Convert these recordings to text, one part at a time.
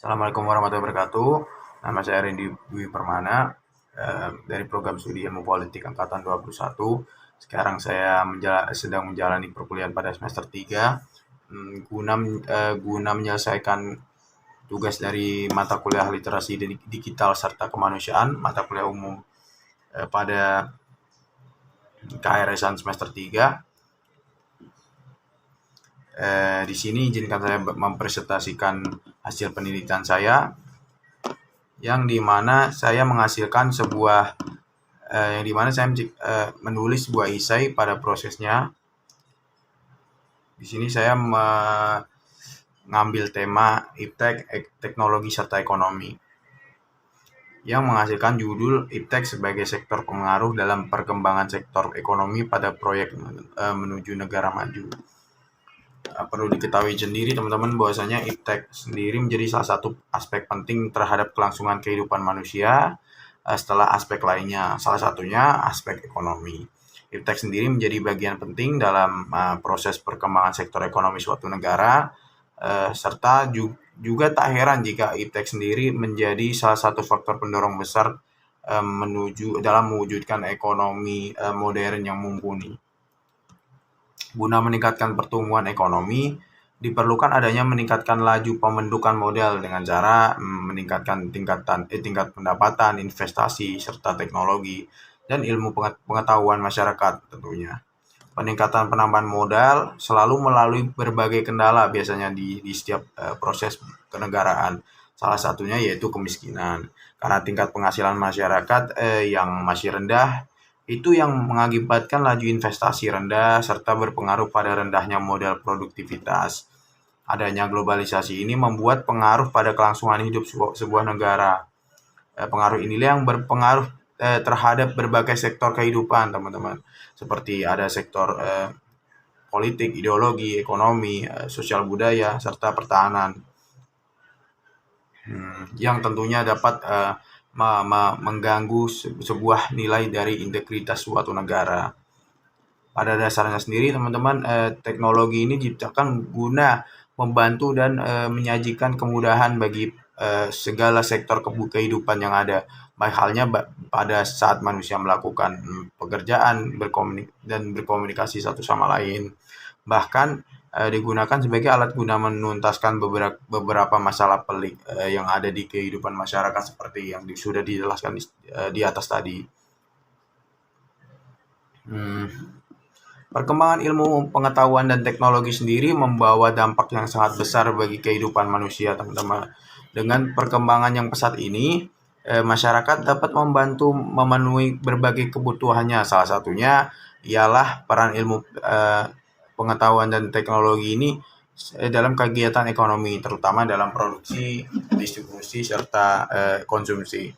Assalamualaikum warahmatullahi wabarakatuh. Nama saya Rendy Dwi Permana, dari program studi Ilmu Politik Angkatan 21. Sekarang saya sedang menjalani perkuliahan pada semester 3, guna menyelesaikan tugas dari mata kuliah literasi digital serta kemanusiaan, mata kuliah umum pada KRS-an semester 3. Di sini izinkan saya mempresentasikan hasil penelitian saya, yang dimana saya menghasilkan menulis sebuah esai pada prosesnya. Di sini saya mengambil tema iptek, teknologi serta ekonomi, yang menghasilkan judul iptek sebagai sektor pengaruh dalam perkembangan sektor ekonomi pada proyek menuju negara maju. Perlu diketahui sendiri teman-teman bahwasanya iptek sendiri menjadi salah satu aspek penting terhadap kelangsungan kehidupan manusia setelah aspek lainnya, salah satunya aspek ekonomi. Iptek sendiri menjadi bagian penting dalam proses perkembangan sektor ekonomi suatu negara, serta juga tak heran jika iptek sendiri menjadi salah satu faktor pendorong besar dalam mewujudkan ekonomi modern yang mumpuni. Guna meningkatkan pertumbuhan ekonomi, diperlukan adanya meningkatkan laju pembentukan modal dengan cara meningkatkan tingkat pendapatan, investasi, serta teknologi dan ilmu pengetahuan masyarakat tentunya. Peningkatan penambahan modal selalu melalui berbagai kendala biasanya di setiap proses kenegaraan. Salah satunya yaitu kemiskinan. Karena tingkat penghasilan masyarakat yang masih rendah, itu yang mengakibatkan laju investasi rendah serta berpengaruh pada rendahnya modal produktivitas. Adanya globalisasi ini membuat pengaruh pada kelangsungan hidup sebuah negara. Pengaruh inilah yang berpengaruh terhadap berbagai sektor kehidupan, teman-teman. Seperti ada sektor politik, ideologi, ekonomi, sosial budaya, serta pertahanan. Yang tentunya dapat mengganggu sebuah nilai dari integritas suatu negara. Pada dasarnya sendiri teman-teman, teknologi ini diciptakan guna membantu dan menyajikan kemudahan bagi segala sektor kehidupan yang ada. Baik halnya pada saat manusia melakukan pekerjaan dan berkomunikasi satu sama lain. Bahkan digunakan sebagai alat guna menuntaskan beberapa masalah pelik yang ada di kehidupan masyarakat seperti yang sudah dijelaskan di atas tadi. Perkembangan ilmu pengetahuan dan teknologi sendiri membawa dampak yang sangat besar bagi kehidupan manusia, teman-teman. Dengan perkembangan yang pesat ini, masyarakat dapat membantu memenuhi berbagai kebutuhannya. Salah satunya ialah peran ilmu pengetahuan dan teknologi ini dalam kegiatan ekonomi, terutama dalam produksi, distribusi, serta konsumsi.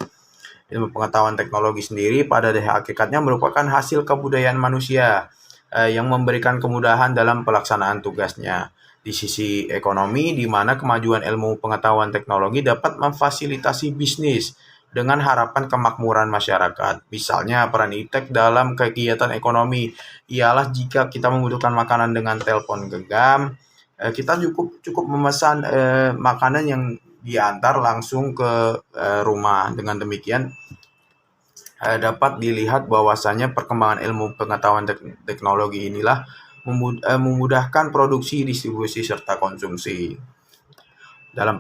Ilmu pengetahuan teknologi sendiri pada hakikatnya merupakan hasil kebudayaan manusia yang memberikan kemudahan dalam pelaksanaan tugasnya. Di sisi ekonomi, di mana kemajuan ilmu pengetahuan teknologi dapat memfasilitasi bisnis dengan harapan kemakmuran masyarakat. Misalnya peran iptek dalam kegiatan ekonomi ialah jika kita membutuhkan makanan dengan telepon genggam, kita cukup memesan makanan yang diantar langsung ke rumah. Dengan demikian dapat dilihat bahwasanya perkembangan ilmu pengetahuan teknologi inilah memudahkan produksi, distribusi, serta konsumsi. Dalam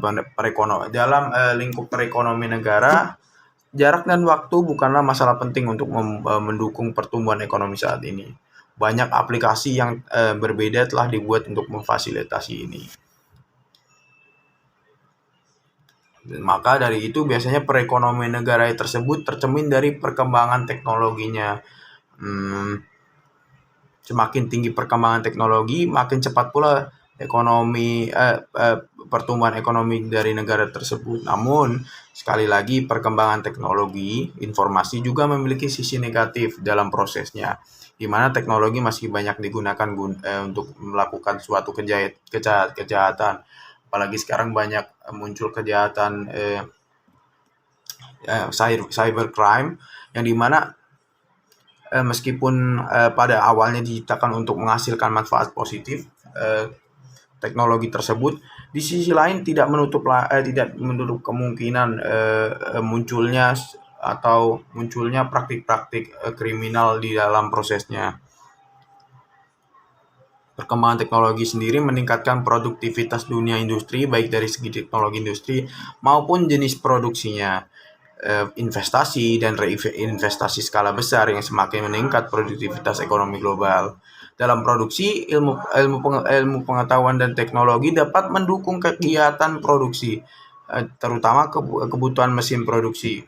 lingkup perekonomian negara, jarak dan waktu bukanlah masalah penting untuk mendukung pertumbuhan ekonomi saat ini. Banyak aplikasi yang berbeda telah dibuat untuk memfasilitasi ini. Maka dari itu biasanya perekonomian negara tersebut tercermin dari perkembangan teknologinya. Semakin tinggi perkembangan teknologi, makin cepat pula pertumbuhan ekonomi dari negara tersebut. Namun, sekali lagi perkembangan teknologi informasi juga memiliki sisi negatif dalam prosesnya, di mana teknologi masih banyak digunakan untuk melakukan suatu kejahatan. Apalagi sekarang banyak muncul kejahatan cybercrime, yang dimana meskipun pada awalnya diciptakan untuk menghasilkan manfaat positif, teknologi tersebut Di sisi lain tidak menutup kemungkinan munculnya praktik-praktik kriminal di dalam prosesnya. Perkembangan teknologi sendiri meningkatkan produktivitas dunia industri, baik dari segi teknologi industri maupun jenis produksinya. Investasi dan reinvestasi skala besar yang semakin meningkat produktivitas ekonomi global. Dalam produksi, ilmu pengetahuan dan teknologi dapat mendukung kegiatan produksi, terutama kebutuhan mesin produksi.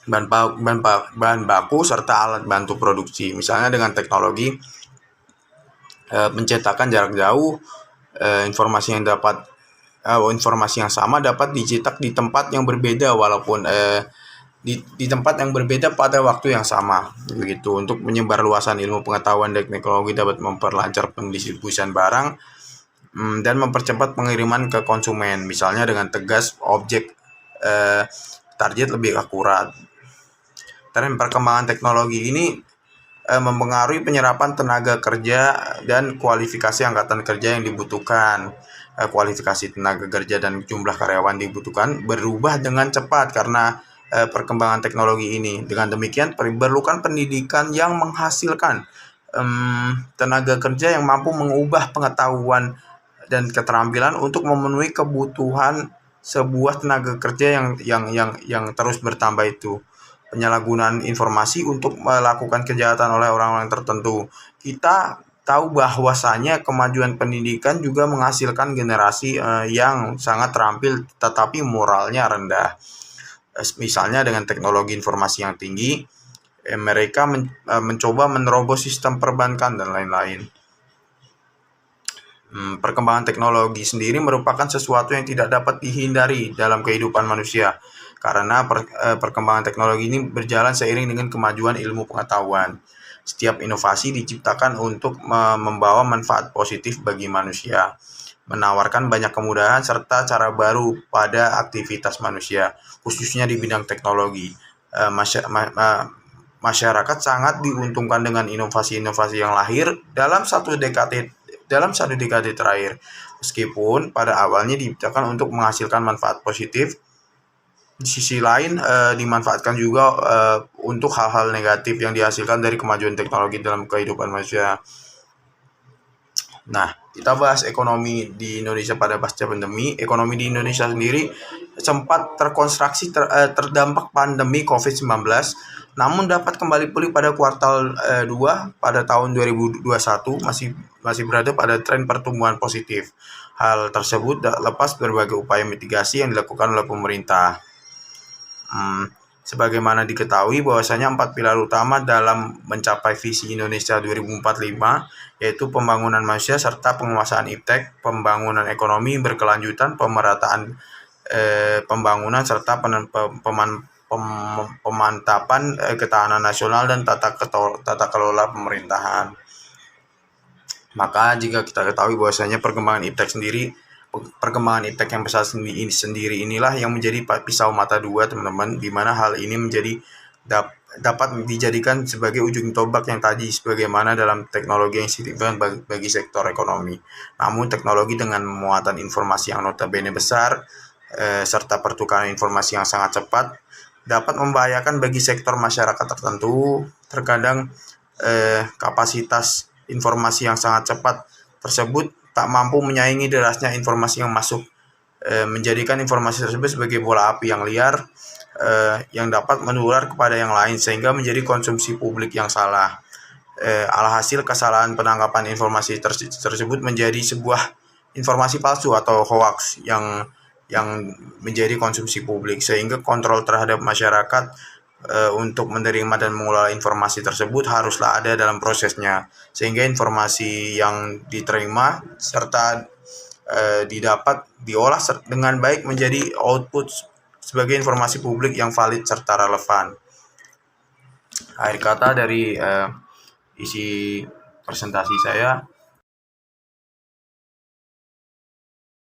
Bahan baku serta alat bantu produksi. Misalnya dengan teknologi pencetakan jarak jauh, informasi yang sama dapat dicetak di tempat yang berbeda walaupun di tempat yang berbeda pada waktu yang sama. Begitu. Untuk menyebar luasan ilmu pengetahuan dan teknologi dapat memperlancar pendistribusian barang dan mempercepat pengiriman ke konsumen. Misalnya dengan tegas objek target lebih akurat. Tren perkembangan teknologi ini mempengaruhi penyerapan tenaga kerja dan kualifikasi angkatan kerja yang dibutuhkan. Kualifikasi tenaga kerja dan jumlah karyawan dibutuhkan berubah dengan cepat karena perkembangan teknologi ini. Dengan demikian, diperlukan pendidikan yang menghasilkan tenaga kerja yang mampu mengubah pengetahuan dan keterampilan untuk memenuhi kebutuhan sebuah tenaga kerja yang terus bertambah itu. Penyalahgunaan informasi untuk melakukan kejahatan oleh orang-orang tertentu. Kita tahu bahwasanya kemajuan pendidikan juga menghasilkan generasi yang sangat terampil tetapi moralnya rendah. Misalnya dengan teknologi informasi yang tinggi, mereka mencoba menerobos sistem perbankan dan lain-lain. Perkembangan teknologi sendiri merupakan sesuatu yang tidak dapat dihindari dalam kehidupan manusia, karena perkembangan teknologi ini berjalan seiring dengan kemajuan ilmu pengetahuan. Setiap inovasi diciptakan untuk membawa manfaat positif bagi manusia, menawarkan banyak kemudahan serta cara baru pada aktivitas manusia, khususnya di bidang teknologi. Masyarakat sangat diuntungkan dengan inovasi-inovasi yang lahir dalam satu dekade terakhir, meskipun pada awalnya diciptakan untuk menghasilkan manfaat positif. Di sisi lain dimanfaatkan juga untuk hal-hal negatif yang dihasilkan dari kemajuan teknologi dalam kehidupan manusia. Nah, kita bahas ekonomi di Indonesia pada pasca pandemi. Ekonomi di Indonesia sendiri sempat terdampak pandemi COVID-19, namun dapat kembali pulih pada kuartal 2 pada tahun 2021, masih berada pada tren pertumbuhan positif. Hal tersebut lepas berbagai upaya mitigasi yang dilakukan oleh pemerintah. Sebagaimana diketahui bahwasanya 4 pilar utama dalam mencapai visi Indonesia 2045, yaitu pembangunan manusia serta penguasaan iptek, pembangunan ekonomi berkelanjutan, pemerataan pembangunan serta pemantapan ketahanan nasional dan tata kelola pemerintahan. Maka jika kita ketahui bahwasanya perkembangan iptek yang besar sendiri inilah yang menjadi pisau mata dua, teman-teman, di mana hal ini dapat dijadikan sebagai ujung tombak yang tadi sebagaimana dalam teknologi yang signifikan bagi sektor ekonomi. Namun teknologi dengan muatan informasi yang notabene besar serta pertukaran informasi yang sangat cepat dapat membahayakan bagi sektor masyarakat tertentu. Terkadang kapasitas informasi yang sangat cepat tersebut tak mampu menyaingi derasnya informasi yang masuk, menjadikan informasi tersebut sebagai bola api yang liar yang dapat menular kepada yang lain sehingga menjadi konsumsi publik yang salah. Alhasil kesalahan penangkapan informasi tersebut menjadi sebuah informasi palsu atau hoax yang menjadi konsumsi publik, sehingga kontrol terhadap masyarakat untuk menerima dan mengelola informasi tersebut haruslah ada dalam prosesnya, sehingga informasi yang diterima serta diolah dengan baik menjadi output sebagai informasi publik yang valid serta relevan. Akhir kata dari isi presentasi saya,